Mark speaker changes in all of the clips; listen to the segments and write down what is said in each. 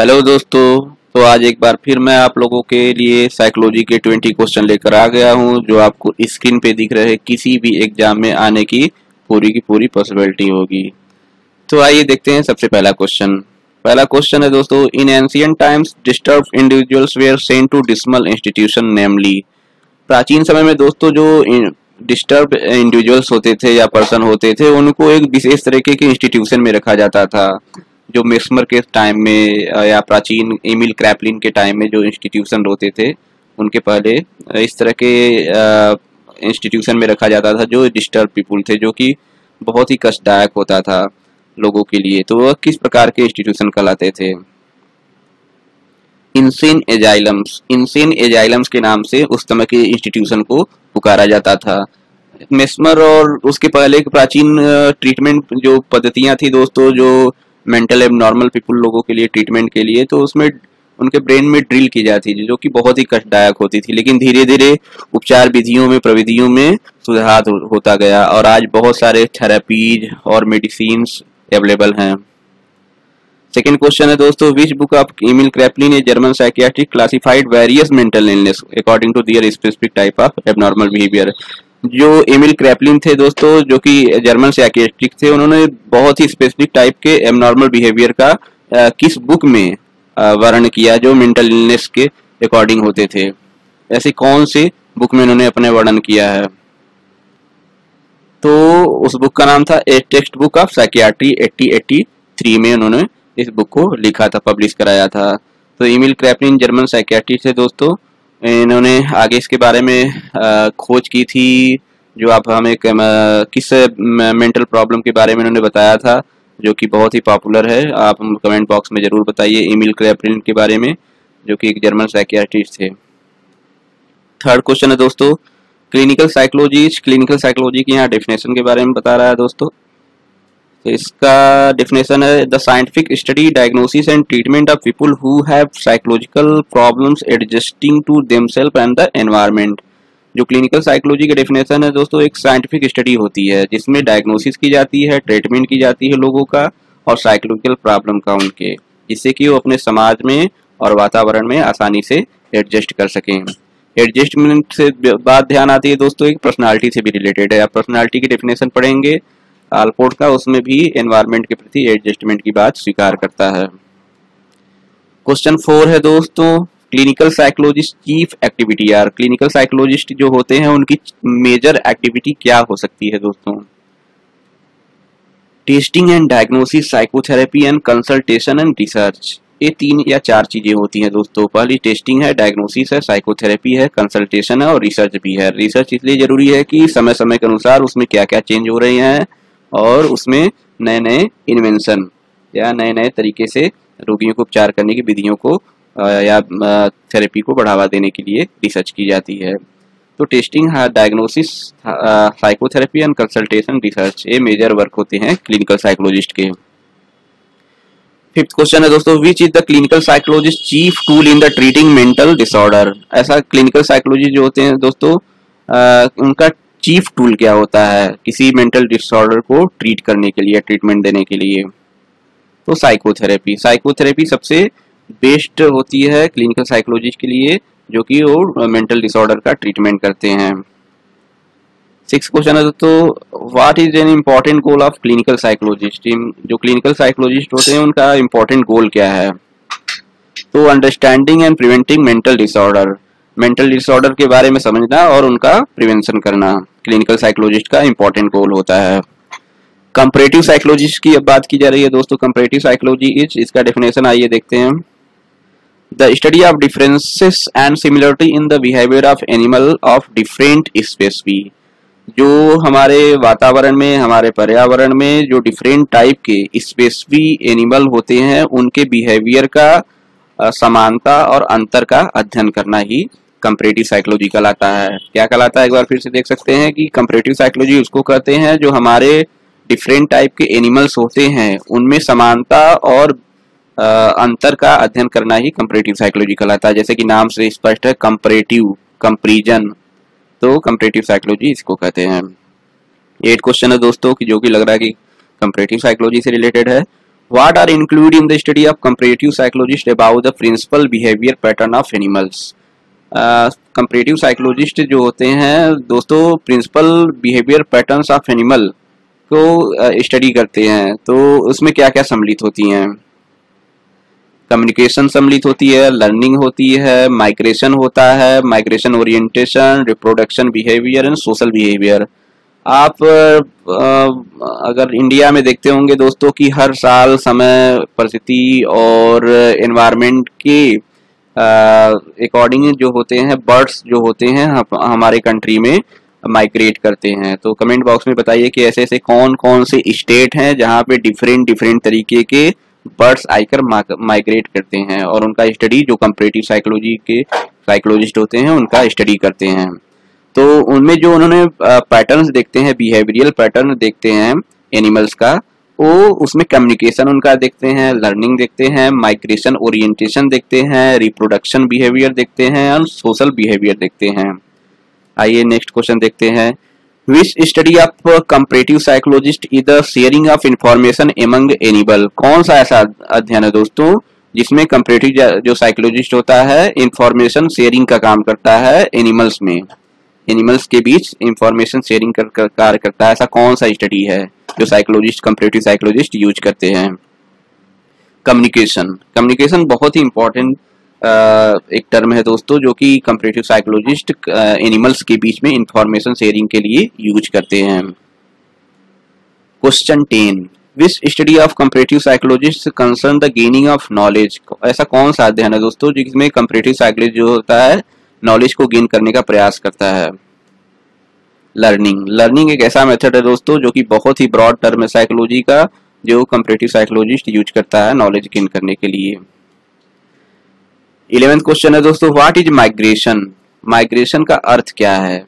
Speaker 1: Hello दोस्तों। तो आज एक बार फिर मैं आप लोगों के लिए साइकोलॉजी के 20 क्वेश्चन लेकर आ गया हूं, जो आपको स्क्रीन पे दिख रहे किसी भी एग्जाम में आने की पूरी पॉसिबिलिटी होगी। तो आइए देखते हैं सबसे पहला क्वेश्चन। पहला क्वेश्चन है दोस्तों, in ancient times disturbed individuals were sent to dismal institution namely. प्राचीन समय में दोस्तों जो डिस्टर्ब इंडिविजुअल्स होते थे या पर्सन होते थे, उनको एक विशेष तरीके के इंस्टीट्यूशन में रखा जाता था। जो मेस्मर के टाइम में या प्राचीन एमिल क्रैपलिन के टाइम में जो इंस्टीट्यूशन होते थे, उनके पहले इस तरह के इंस्टीट्यूशन में रखा जाता था जो डिस्टर्ब पीपुल थे, जो कि बहुत ही कष्टदायक होता था लोगों के लिए। तो वह किस प्रकार के इंस्टीट्यूशन कहलाते थे? इंसेन एजाइलम्स के नाम से उस समय के इंस्टीट्यूशन को पुकारा जाता था। मेस्मर और उसके पहले के प्राचीन ट्रीटमेंट जो पद्धतियां थी दोस्तों, जो मेंटल एबनॉर्मल पीपुल लोगों के लिए ट्रीटमेंट के लिए, तो उसमें उनके ब्रेन में ड्रिल की जाती थी, जो कि बहुत ही कष्टदायक होती थी। लेकिन धीरे धीरे उपचार विधियों में प्रविधियों में सुधार होता गया और आज बहुत सारे थेरेपीज और मेडिसिन अवेलेबल हैं। सेकेंड क्वेश्चन है दोस्तों, which book of Emil Kraepelin a German psychiatrist classified various mental illness according to their specific type of abnormal behaviour. जो एमिल क्रैपलिन थे दोस्तों, जो कि जर्मन साइकियाट्रिस्ट थे, उन्होंने बहुत ही स्पेसिफिक टाइप के एबनॉर्मल बिहेवियर का किस बुक में वर्णन किया जो मेंटल इलनेस के अकॉर्डिंग होते थे। ऐसे कौन से बुक में उन्होंने अपने वर्णन किया है? तो उस बुक का नाम था ए टेक्स्ट बुक ऑफ साइकियाट्री 1883 में उन्होंने इस बुक को लिखा था, पब्लिश कराया था। तो एमिल क्रैपलिन जर्मन साइकियाट्रिस्ट थे दोस्तों। इन्होंने आगे इसके बारे में खोज की थी, जो आप हमें किस मेंटल प्रॉब्लम के बारे में इन्होंने बताया था, जो कि बहुत ही पॉपुलर है। आप कमेंट बॉक्स में जरूर बताइए एमिल क्रैपलिन के बारे में, जो कि एक जर्मन साइकियाट्रिस्ट थे। थर्ड क्वेश्चन है दोस्तों, क्लिनिकल साइकोलॉजी की यहाँ डेफिनेशन के बारे में बता रहा है दोस्तों। तो इसका डेफिनेशन है, the scientific study, diagnosis and treatment of people who have psychological problems adjusting to themself and the environment. जो क्लिनिकल साइकोलॉजी की डेफिनेशन है दोस्तों, एक साइंटिफिक स्टडी होती है जिसमें डायग्नोसिस की जाती है, ट्रीटमेंट की जाती है लोगों का और साइकोलॉजिकल प्रॉब्लम का उनके, जिससे कि वो अपने समाज में और वातावरण में आसानी से एडजस्ट कर सकें। एडजस्टमेंट से बात ध्यान आती है दोस्तों, एक पर्सनालिटी से भी रिलेटेड है। आप पर्सनालिटी की डेफिनेशन पढ़ेंगे आलपोर्ट का, उसमें भी एनवायरनमेंट के प्रति एडजस्टमेंट की बात स्वीकार करता है। क्वेश्चन 4 है दोस्तों, क्लिनिकल साइकोलॉजिस्ट चीफ एक्टिविटी यार, क्लिनिकल साइकोलॉजिस्ट जो होते हैं उनकी मेजर एक्टिविटी क्या हो सकती है दोस्तों? Testing and diagnosis, psychotherapy and consultation and research. ये 3 या 4 चीजें होती हैं दोस्तों। पहली टेस्टिंग है, डायग्नोसिस है, साइकोथेरेपी है, कंसल्टेशन है और रिसर्च भी है। रिसर्च इसलिए जरूरी है कि समय समय के अनुसार उसमें क्या क्या चेंज हो रहे हैं और उसमें नए नए इन्वेंशन या नए नए तरीके से रोगियों को उपचार करने की विधियों को या थेरेपी को बढ़ावा देने के लिए रिसर्च की जाती है। तो testing, diagnosis, psychotherapy and consultation, research, ये मेजर वर्क होते हैं क्लिनिकल साइकोलॉजिस्ट के। फिफ्थ क्वेश्चन है दोस्तों, which is the clinical psychologist chief tool in the treating mental disorder. ऐसा क्लिनिकल साइकोलॉजिस्ट जो होते हैं दोस्तों, उनका चीफ टूल क्या होता है किसी मेंटल डिसऑर्डर को ट्रीट करने के लिए, ट्रीटमेंट देने के लिए? तो साइकोथेरेपी सबसे बेस्ट होती है क्लिनिकल साइकोलॉजिस्ट के लिए, जो कि वो मेंटल डिसऑर्डर का ट्रीटमेंट करते हैं। 6 क्वेश्चन है दोस्तों, what is an important goal of clinical psychologist. जो क्लिनिकल साइकोलॉजिस्ट होते हैं उनका इम्पोर्टेंट गोल क्या है? तो understanding and preventing mental disorder, mental disorder के बारे में समझना और उनका प्रिवेंशन करना क्लिनिकल साइकोलॉजिस्ट का इंपॉर्टेंट गोल होता है। कंपैरेटिव साइकोलॉजिस्ट की अब बात की जा रही है दोस्तों। कंपैरेटिव साइकोलॉजी इज, इसका डेफिनेशन आइए देखते हैं। The study of differences and similarity in the behaviour of animal of different species. जो हमारे वातावरण में, हमारे पर्यावरण में जो डिफरेंट टाइप के स्पेसिफिक एनिमल होते हैं, उनके बिहेवियर का समानता और अंतर का अध्ययन करना ही कंपैरेटिव साइकोलॉजी कहलाता है। क्या कहलाता है, एक बार फिर से देख सकते हैं कि कंपैरेटिव साइकोलॉजी उसको कहते हैं जो हमारे डिफरेंट टाइप के एनिमल्स होते हैं उनमें समानता और अंतर का अध्ययन करना ही कंपैरेटिव साइकोलॉजी कहलाता है। जैसे कि नाम से स्पष्ट है, कंपैरेटिव, कंपैरिजन, तो कंपैरेटिव साइकोलॉजी इसको कहते हैं। 8 क्वेश्चन है दोस्तों कि जो कि लग रहा है कि कंपैरेटिव साइकोलॉजी से रिलेटेड है। What are include in the study of comparative psychologist about the principal behaviour pattern of animals. Comparative psychologist जो होते हैं दोस्तों principal behaviour patterns of animal को स्टडी करते हैं, तो उसमें क्या क्या सम्मिलित होती हैं? कम्युनिकेशन सम्मिलित होती है, लर्निंग होती है, माइग्रेशन होता है, migration orientation, reproduction behaviour and social behaviour. आप अगर इंडिया में देखते होंगे दोस्तों कि हर साल समय, परिस्थिति और एनवायरनमेंट के अकॉर्डिंग जो होते हैं बर्ड्स जो होते हैं हमारे कंट्री में माइग्रेट करते हैं। तो कमेंट बॉक्स में बताइए कि ऐसे ऐसे कौन कौन से स्टेट हैं जहाँ पे डिफरेंट तरीके के बर्ड्स आकर माइग्रेट करते हैं, और उनका स्टडी जो कंपैरेटिव साइकोलॉजी के साइकोलॉजिस्ट होते हैं उनका स्टडी करते हैं। तो उनमें जो उन्होंने पैटर्न्स देखते हैं, बिहेवियरल पैटर्न देखते हैं एनिमल्स का, वो उसमें कम्युनिकेशन उनका देखते हैं, लर्निंग देखते हैं, माइग्रेशन ओरिएंटेशन देखते हैं, रिप्रोडक्शन बिहेवियर देखते हैं और सोशल बिहेवियर देखते हैं। आइए नेक्स्ट क्वेश्चन देखते हैं। Which study of comparative psychologist is the sharing of information among animal. कौन सा ऐसा अध्ययन है दोस्तों जिसमें कंपैरेटिव जो साइकोलॉजिस्ट होता है इंफॉर्मेशन शेयरिंग का काम करता है एनिमल्स में, एनिमल्स के बीच इंफॉर्मेशन शेयरिंग कार्य करता है? ऐसा कौन सा स्टडी है जो साइकोलॉजिस्ट कंपैरेटिव साइकोलॉजिस्ट यूज करते हैं? कम्युनिकेशन बहुत ही इंपॉर्टेंट एक टर्म है दोस्तों जो कि कंपैरेटिव साइकोलॉजिस्ट एनिमल्स के बीच में इंफॉर्मेशन शेयरिंग के लिए यूज करते हैं। Question 10, which study of comparative psychologist concern the gaining of knowledge. ऐसा कौन सा अध्ययन है दोस्तों जिसमें कंपैरेटिव साइकोलॉजी जो होता है नॉलेज को गेन करने का प्रयास करता है? लर्निंग एक ऐसा मेथड है दोस्तों जो कि बहुत ही ब्रॉड टर्म है साइकोलॉजी का, जो कंपैरेटिव साइकोलॉजिस्ट यूज करता है नॉलेज गेन करने के लिए। 11th क्वेश्चन है दोस्तों, व्हाट इज माइग्रेशन। माइग्रेशन का अर्थ क्या है?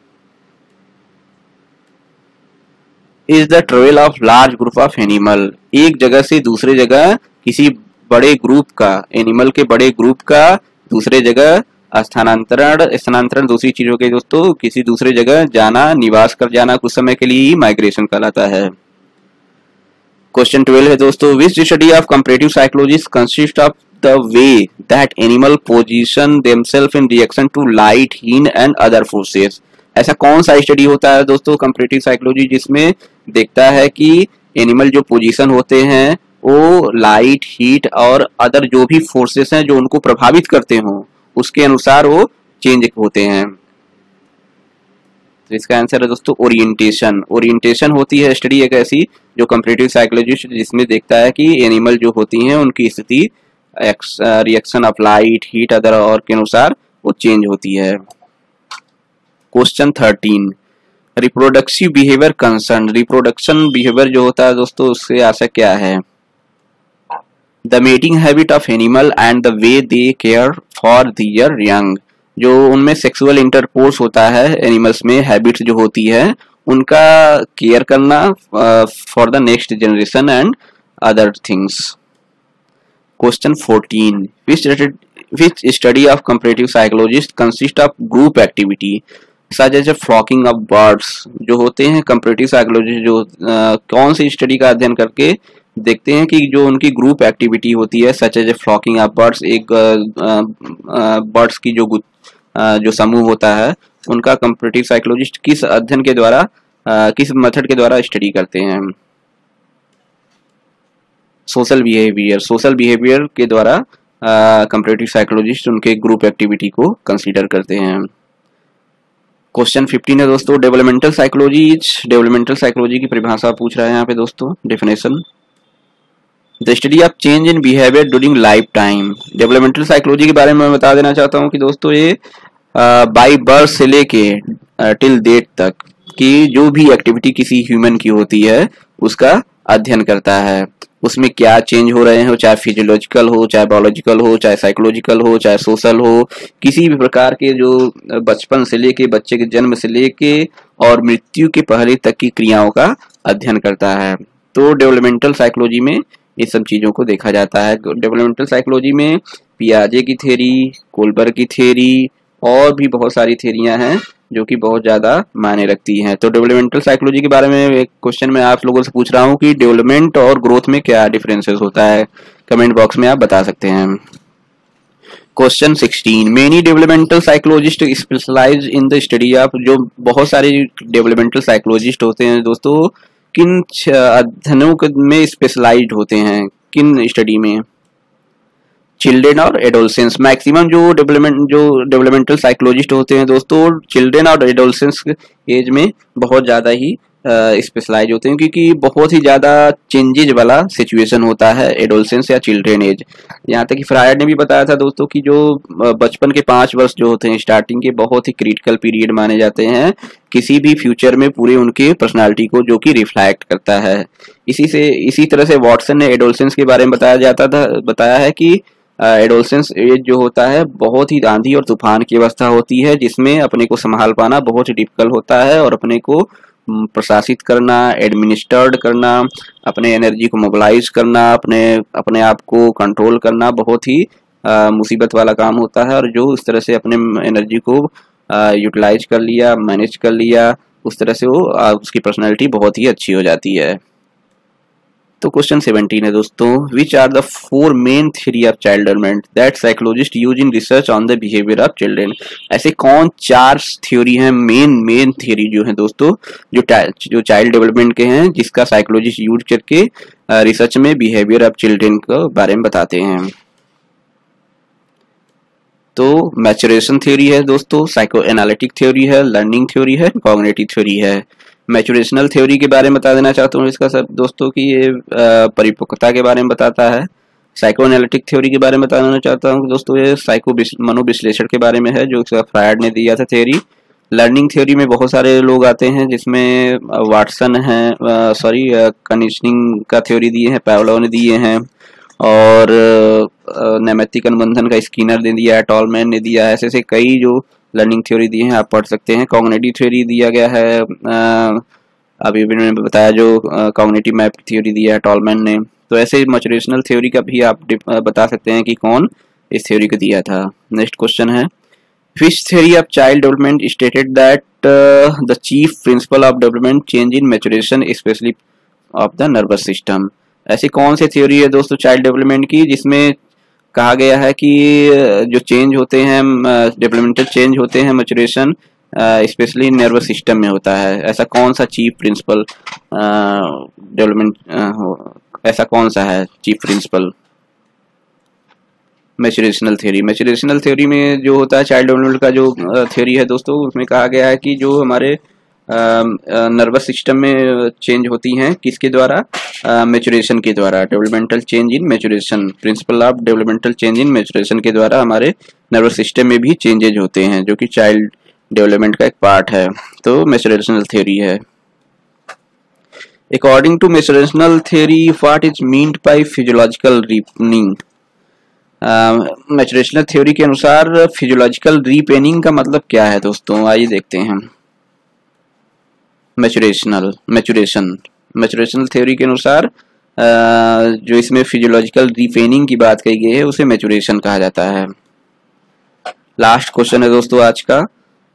Speaker 1: Is the travel of large group of animal. एक जगह से दूसरे जगह किसी बड़े ग्रुप का, एनिमल के बड़े ग्रुप का दूसरे जगह स्थानांतरण दूसरी चीजों के दोस्तों किसी दूसरे जगह जाना, निवास कर जाना कुछ समय के लिए ही माइग्रेशन कहलाता है। क्वेश्चन 12 है दोस्तों, which study of comparative psychology consist of the way that animal position themselves in reaction to light, heat and other forces. ऐसा कौन सा स्टडी होता है दोस्तों कंपैरेटिव साइकोलॉजी जिसमें देखता है कि एनिमल जो पोजीशन होते हैं वो लाइट, हीट और अदर जो भी फोर्सेस हैं जो उनको प्रभावित करते हों उसके अनुसार वो चेंज होते हैं? तो इसका आंसर है दोस्तों ओरिएंटेशन होती है स्टडी एक ऐसी जो कंपैरेटिव साइकोलॉजिस्ट जिसमें देखता है कि एनिमल जो होती हैं उनकी स्थिति reaction of light, heat other और के अनुसार वो चेंज होती है। Question 13, reproductive behaviour concern. Reproduction behaviour जो होता है दोस्तों उससे आशय क्या है? The mating habit of animal and the way they care for their young. जो उनमें सेक्सुअल इंटरकोर्स होता है एनिमल्स में, हैबिट्स जो होती है उनका केयर करना for the next generation and other things. Question 14, which study of comparative psychologist consist of group activity such as flocking of birds. जो होते हैं कंपैरेटिव साइकोलॉजिस्ट जो कौन सी स्टडी का अध्ययन करके देखते हैं कि जो उनकी ग्रुप एक्टिविटी होती है such as flocking of birds, एक बर्ड्स की जो समूह होता है उनका कंपैरेटिव साइकोलॉजिस्ट किस अध्ययन के द्वारा किस मेथड के द्वारा स्टडी करते हैं? सोशल बिहेवियर के द्वारा कंपैरेटिव साइकोलॉजिस्ट उनके ग्रुप एक्टिविटी को कंसीडर करते हैं। क्वेश्चन 15 है दोस्तों, डेवलपमेंटल साइकोलॉजी की परिभाषा पूछ रहा है यहाँ पे दोस्तों, definition. The study of change in behaviour during life time. Developmental psychology के बारे में मैं बता देना चाहता हूँ कि दोस्तों ये बाई बर्थ से लेके टिल डेथ तक की जो भी एक्टिविटी किसी ह्यूमन की होती है उसका अध्ययन करता है। उसमें क्या चेंज हो रहे हो, चाहे फिजियोलॉजिकल हो, चाहे बायोलॉजिकल हो, चाहे साइकोलॉजिकल हो, चाहे सोशल हो, किसी भी प्रकार के जो बचपन से लेके बच्चे के जन्म से लेके और मृत्यु के पहले तक की क्रियाओं का अध्ययन करता है। तो डेवलपमेंटल साइकोलॉजी में ये सब चीजों को देखा जाता है। डेवलपमेंटल साइकोलॉजी में पियाजे की थ्योरी, कोलबर्ग की थ्योरी और भी बहुत सारी थ्योरियां हैं जो कि बहुत ज़्यादा मायने रखती हैं। तो डेवलपमेंटल साइकोलॉजी के बारे में एक क्वेश्चन मैं आप लोगों से पूछ रहा हूँ कि डेवलपमेंट और ग्रोथ में क्या डिफरेंसेस होता है, कमेंट बॉक्स में आप बता सकते हैं। Question 16, many developmental psychologist specialize in the study of, जो बहुत सारे डेवलपमेंटल साइकोलॉजिस्ट होते हैं दोस्तों किन अध्ययनों में स्पेशलाइज्ड होते हैं, किन स्टडी में? चिल्ड्रेन और एडोलसेंस। मैक्सिमम जो डेवलपमेंटल साइकोलॉजिस्ट होते हैं दोस्तों चिल्ड्रेन और एडोलसेंस एज में बहुत ज़्यादा ही स्पेशलाइज होते हैं, क्योंकि बहुत ही ज़्यादा चेंजेज वाला सिचुएशन होता है एडोलसेंस या चिल्ड्रेन एज। यहाँ तक कि फ्रायड ने भी बताया था दोस्तों कि जो बचपन के 5 वर्ष जो होते हैं स्टार्टिंग के, बहुत ही क्रिटिकल पीरियड माने जाते हैं किसी भी फ्यूचर में पूरे उनके पर्सनालिटी को, जो कि रिफ्लेक्ट करता है। इसी तरह से वॉटसन ने एडोलसेंस के बारे में बताया है कि एडोलसेंस एज जो होता है बहुत ही आंधी और तूफान की अवस्था होती है, जिसमें अपने को संभाल पाना बहुत ही डिफिकल्ट होता है और अपने को प्रशासित करना, एडमिनिस्टर्ड करना, अपने एनर्जी को मोबिलाइज करना, अपने आप को कंट्रोल करना बहुत ही मुसीबत वाला काम होता है। और जो इस तरह से अपने एनर्जी को यूटिलाइज कर लिया, मैनेज कर लिया, उस तरह से वो उसकी पर्सनैलिटी बहुत ही अच्छी हो जाती है। तो क्वेश्चन 17 है दोस्तों, which are the 4 main theory of child development that psychologist use in research on the behaviour of children. ऐसे कौन 4 थ्योरी हैं, मेन थ्योरी जो है दोस्तों जो चाइल्ड डेवलपमेंट के हैं, जिसका साइकोलॉजिस्ट यूज करके रिसर्च में बिहेवियर ऑफ चिल्ड्रेन के बारे में बताते हैं? तो मैचुरेशन थ्योरी है दोस्तों, साइको एनालिटिक थ्योरी है, लर्निंग थ्योरी है, कॉग्निटिव थ्योरी है। मैचुरेशनल थ्योरी के बारे में बता देना चाहता हूँ इसका सब दोस्तों कि ये परिपक्वता के बारे में बताता है। साइको एनालिटिक थ्योरी के बारे में बताना चाहता हूँ दोस्तों, ये मनोविश्लेषण के बारे में है, जो फ्रायड ने दिया था थ्योरी। लर्निंग थ्योरी में बहुत सारे लोग आते हैं, जिसमें वाटसन है, कंडीशनिंग का थ्योरी दिए हैं, पावलोव ने दिए हैं, और नैमित्तिक अनुबंधन का स्किनर ने दिया है, टॉलमैन ने दिया है। ऐसे कई जो लर्निंग थ्योरी दी है आप पढ़ सकते हैं। कॉग्निटिव थ्योरी दिया गया है, अभी मैंने बताया जो कॉग्निटिव मैप थ्योरी दिया है टॉलमैन ने। तो ऐसे मैचुरेशनल थ्योरी का भी आप बता सकते हैं कि कौन इस थ्योरी को दिया था। नेक्स्ट क्वेश्चन है, विच theory of child development stated that the chief principle of development change in maturation specially of the nervous system. ऐसी कौन सी थ्योरी है दोस्तों चाइल्ड डेवलपमेंट की, जिसमें कहा गया है कि जो चेंज होते हैं, डेवलपमेंटल चेंज होते हैं मैचुरेशन स्पेशली नर्वस सिस्टम में होता है? ऐसा कौन सा चीफ प्रिंसिपल ऐसा कौन सा है चीफ प्रिंसिपल मैचुरेशनल थ्योरी? मैचुरेशनल थ्योरी में जो होता है चाइल्ड डेवलपमेंट का जो थ्योरी है दोस्तों, उसमें कहा गया है कि जो हमारे नर्वस सिस्टम में चेंज होती हैं किसके द्वारा? मैचुरेशन के द्वारा। Developmental change in maturation, principle of developmental change in maturation के द्वारा हमारे नर्वस सिस्टम में भी चेंजेज होते हैं, जो कि चाइल्ड डेवलपमेंट का एक पार्ट है। तो मैचुरेशनल थ्योरी है। According to maturational theory what is meant by physiological ripening? Maturational theory के अनुसार फिजियोलॉजिकल रीपेनिंग का मतलब क्या है दोस्तों? आइए देखते हैं। मैचुरेशनल थ्योरी के अनुसार जो इसमें फिजियोलॉजिकल रीपेनिंग की बात कही गई है उसे मैचुरेशन कहा जाता है। लास्ट क्वेश्चन है दोस्तों आज का।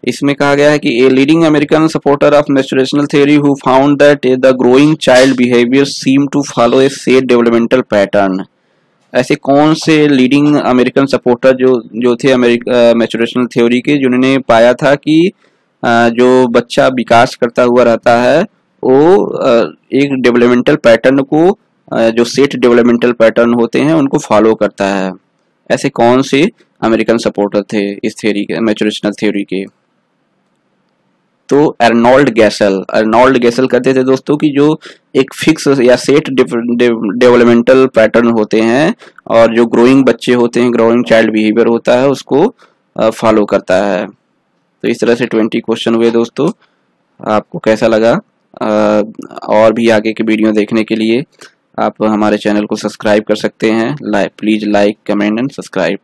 Speaker 1: इसमें कहा गया है कि a leading American supporter of maturational theory who found that the growing child behaviour seem to follow a set developmental pattern. ऐसे कौन से लीडिंग अमेरिकन सपोर्टर जो थे मैचुरेशनल थ्योरी के, जिन्होंने पाया था कि जो बच्चा विकास करता हुआ रहता है वो एक डेवलपमेंटल पैटर्न को, जो सेट डेवलपमेंटल पैटर्न होते हैं उनको फॉलो करता है? ऐसे कौन से अमेरिकन सपोर्टर थे इस थ्योरी के, मैचुरेशनल थ्योरी के? तो अर्नोल्ड गैसल कहते थे दोस्तों कि जो एक फिक्स या सेट डेवलपमेंटल पैटर्न होते हैं और जो ग्रोइंग बच्चे होते हैं, ग्रोइंग चाइल्ड बिहेवियर होता है, उसको फॉलो करता है। तो इस तरह से 20 क्वेश्चन हुए दोस्तों। आपको कैसा लगा? और भी आगे के वीडियो देखने के लिए आप हमारे चैनल को सब्सक्राइब कर सकते हैं। Please like, comment and subscribe.